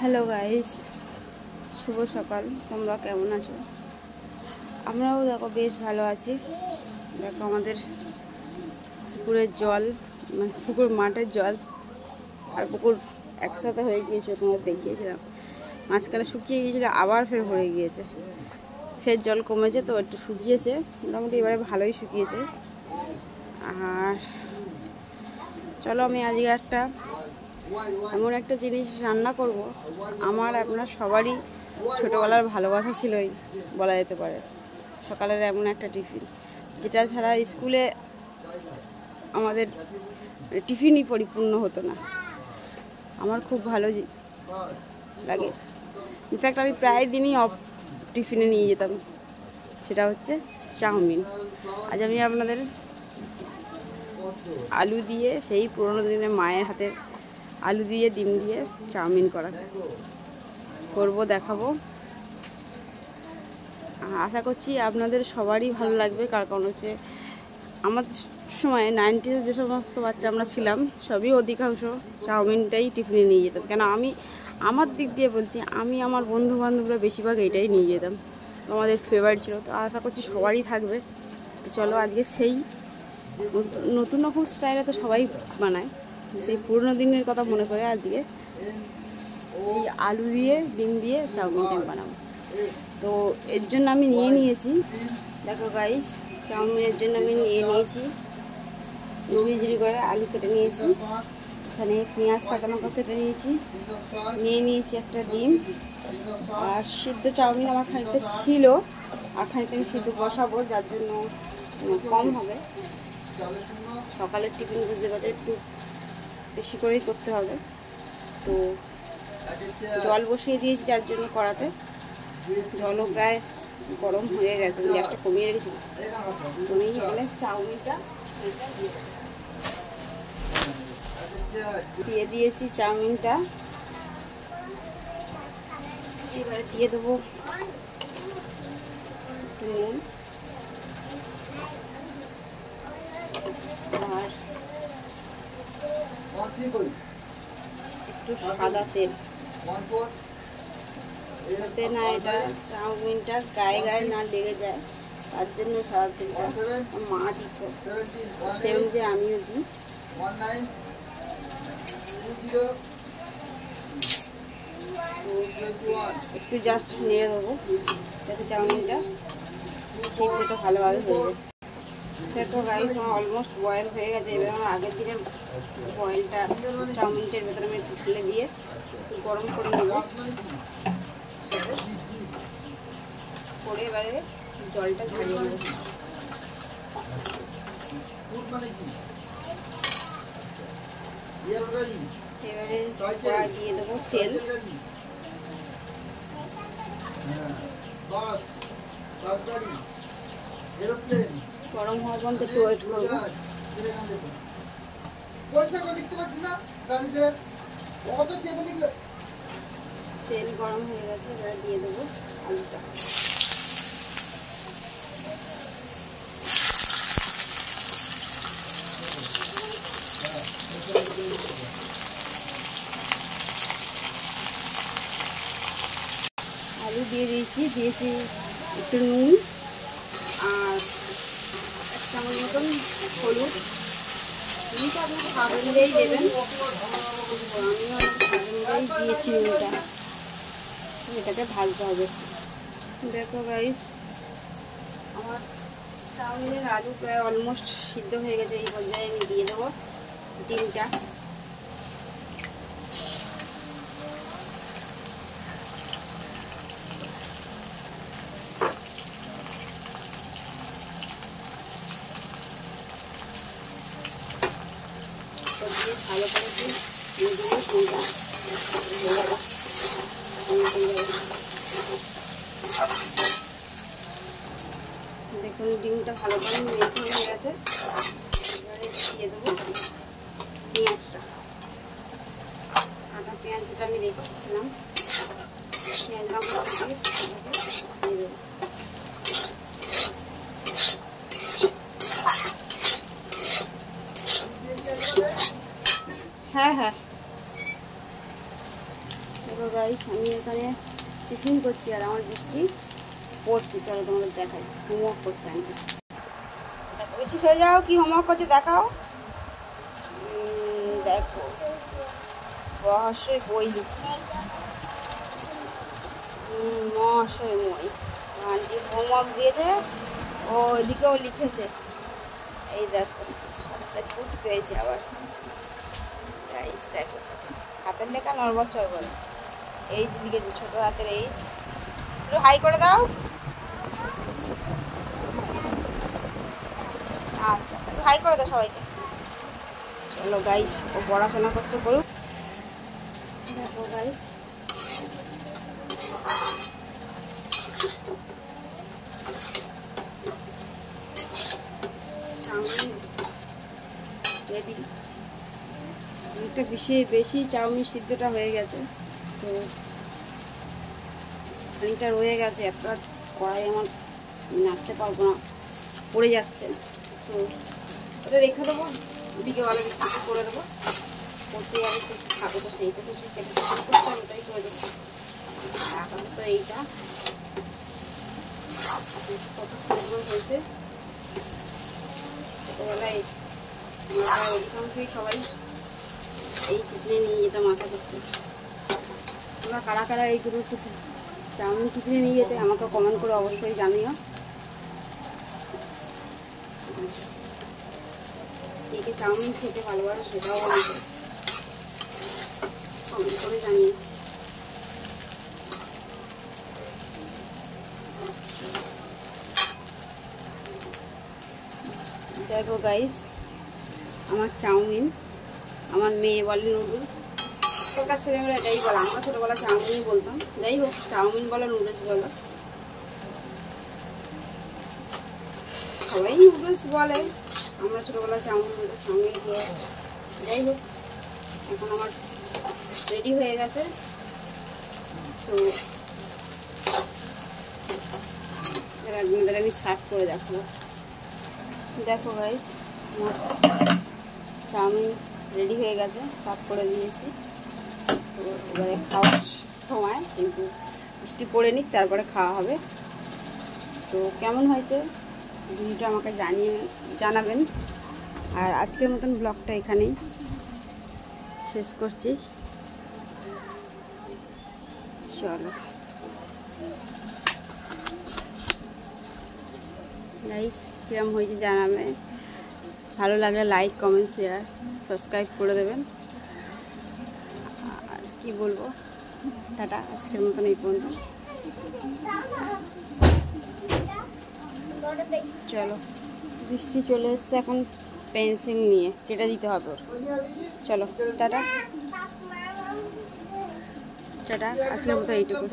Hello guys, শুভ সকাল। তোমরা কেমন আছো? আমরাও দেখো বেশ ভালো আছি। দেখো আমাদের পুকুরের জল, মানে পুকুর মাঠের জল আর পুকুর একসাথে হয়ে গিয়েছিল, তোমাদের দেখিয়েছিলাম। মাঝখানে শুকিয়ে গিয়েছিল, আবার ফের ভরে গিয়েছে। ফের জল কমেছে তো একটু শুকিয়েছে, মোটামুটি এবারে ভালোই শুকিয়েছে। আর চলো আমি আজকে এমন একটা জিনিস রান্না করব, আমার আপনার সবারই ছোটোবেলার ভালোবাসা ছিলই বলা যেতে পারে। সকালের এমন একটা টিফিন যেটা ছাড়া স্কুলে আমাদের টিফিনই পরিপূর্ণ হতো না। আমার খুব ভালো লাগে, ইনফ্যাক্ট আমি প্রায় দিনই টিফিনে নিয়ে যেতাম। সেটা হচ্ছে চাউমিন। আজ আমি আপনাদের আলু দিয়ে, সেই পুরোনো দিনের মায়ের হাতে আলু দিয়ে ডিম দিয়ে চাউমিন করবো, দেখাবো। আশা করছি আপনাদের সবারই ভালো লাগবে। কারণ হচ্ছে আমাদের সময় 90s যে সমস্ত বাচ্চা আমরা ছিলাম, সবই অধিকাংশ চাউমিনটাই টিফিনে নিয়ে যেতাম। কেন আমি আমার দিক দিয়ে বলছি, আমি আমার বন্ধু বান্ধবরা বেশিরভাগ এইটাই নিয়ে যেতাম। তো আমাদের ফেভারিট ছিল, তো আশা করছি সবারই থাকবে। তো চলো আজকে সেই নতুন রকম স্টাইলে তো সবাই বানায়, সেই পুরনো দিনের কথা মনে করে আজকে এই আলু দিয়ে ডিম দিয়ে চাউমিনটা বানাবো। তো এর জন্য আমি নিয়ে নিয়েছি, দেখো গাইস, চাউমিনের জন্য আমি নিয়ে নিয়েছি ঝুড়ি ঝুড়ি করে আলু কেটে নিয়েছি, এখানে পেঁয়াজ কাঁচা লঙ্কা কেটে নিয়ে নিয়েছি একটা ডিম। আর সিদ্ধ চাউমিন আমার খানিকটা ছিল, আর খানিকটা আমি সিদ্ধ বসাবো, যার জন্য কম হবে। সকালের টিফিন বুঝতে পারছি একটু বেশি করেই করতে হবে। তো জল বসিয়ে দিয়েছি, যার জন্য কড়াতে জলও প্রায় গরম হয়ে গেছে, গ্যাসটা কমিয়ে রেখেছি। তুমি এখানে চাউমিনটা দিয়ে দিয়েছি, চাউমিনটা এবারে দিয়ে দেবো একটু নুন আর একটু সাদা তেল, যাতে না এটা চাউমিনটার গায়ে গায়ে না লেগে যায়, তার জন্য সাদা তেলটা মা দিত, সে অনুযায়ী আমিও দিই। একটু জাস্ট নেড়ে দেবো যাতে চাউমিনটা সিদ্ধটা ভালোভাবে হয়ে যায়। দেখো গাইস, আমার অলমোস্ট বয়েল হয়ে গেছে। এবার আমার আগের দিনের বয়েলটা চাউমিনটার ভেতরে আমি একটু ঢেলে দিয়ে গরম করে নেব, করে এবারে জলটা ঝরিয়ে নেব। এবারে কড়া দিয়ে দেবো তেল, গরম হওয়া পর্যন্ত একটু ওয়েট করবো। তেল গরম হয়ে গেছে, এবারে দিয়ে দেবো আলুটা। আলু দিয়ে দিয়েছি একটু নুন আর 1 চামচ মতন হলুদ। নুনটা আপনার স্বাদ অনুযায়ী দেবেন, আমিও স্বাদ অনুযায়ী দিয়েছি নুনটা। এটাকে ভাজতে হবে। দেখো গাইস, আমার চাউমিনের আলু প্রায় অলমোস্ট সিদ্ধ হয়ে গেছে। এই পর্যায়ে আমি দিয়ে দেবো ডিমটা। দিয়ে ভালো করে দেখুন ডিমটা ভালো করে মেখে হয়ে গেছে। এবারে দিয়ে দেবো পেঁয়াজটা, আদা পেঁয়াজ যেটা আমি রেখেছিলাম, পেঁয়াজ লঙ্কা দিয়ে দেবো। হ্যাঁ, দেখো গাইস, আমি এখানে টিফিন করছি আর আমার বৃষ্টি পড়ছি। চলো তোমাদের দেখাই, হোমওয়ার্ক করতে আমি। বৃষ্টি সরে যাও, কি হোমওয়ার্ক করছে দেখাও। দেখো রহস্যই বই লিখছি। মহাশয় মই আন্টি হোমওয়ার্ক দিয়েছে, ও এদিকেও লিখেছে। এই দেখো সপ্তাহে ফুট পেয়েছে আবার। গাইস দেখো হাতের লেখা নড়বড় চড়বড়। এইচ লিখেছে, ছোট হাতের এইচ। একটু হাই করে দাও। আচ্ছা একটু হাই করে দাও সবাইকে। চলো গাইস, ও পড়াশোনা করছে, করুক। দেখো গাইস চাউমিন রেডি। অনেকটা বেশি চাউমিন সিদ্ধটা হয়ে গেছে, তো খানিকটা রয়ে গেছে। একটা কড়াই আমার নাড়তে পারবো না, পড়ে যাচ্ছে, তো ওটা রেখে দেবো। বিকেলবেলা কিছু করে দেবো, করতে যাবে কিছু খাবে, তো সেইটা কিছু কেটে করতে ওটাই করে দেবো। এখন তো এইটা কত সুন্দর হয়েছে। ছোটোবেলায় আমরা অধিকাংশই সবাই এই টিফিনে নিয়ে যেতাম, আশা করছি। তোমরা কারা কারা এইগুলো চাউমিন টিফিনে নিয়ে যেতে আমাকে কমেন্ট করে অবশ্যই জানিও। কে চাউমিন খেতে ভালোবাসে সেটাও আমাকে কমেন্ট করে জানিও। দেখো গাইস আমার চাউমিন, আমার মেয়ে বলে নুডলস। তোর কাছে আমরা এটাই বলা, আমরা ছোটোবেলা চাউমিনই বলতাম। যাই হোক, চাউমিন বলো নুডলস বলো, সবাই নুডলস বলে। আমরা ছোটোবেলা চাউমিন দিয়ে। যাই হোক, এখন আমার রেডি হয়ে গেছে, তো আপনাদের আমি সার্ভ করে দেখাবো। দেখো গাইস আমার চাউমিন রেডি হয়ে গেছে, সার্ভ করে দিয়েছি। তো এবারে খাওয়ার সময় কিন্তু বৃষ্টি পড়ে নিক, তারপরে খাওয়া হবে। তো কেমন হয়েছে ভিডিওটা আমাকে জানাবেন। আর আজকের মতন ব্লগটা এখানেই শেষ করছি। চলো গাইস, কিরম হয়েছে জানাবে। ভালো লাগলে লাইক, কমেন্ট, শেয়ার, সাবস্ক্রাইব করে দেবেন। আর কি বলবো, টাটা, আজকের মতন এই পর্যন্ত। চলো বৃষ্টি চলে এসছে, এখন পেন্সিল নিয়ে কেটে দিতে হবে ওর। চলো টাটা টাটা, আজকের মতো এইটুকু।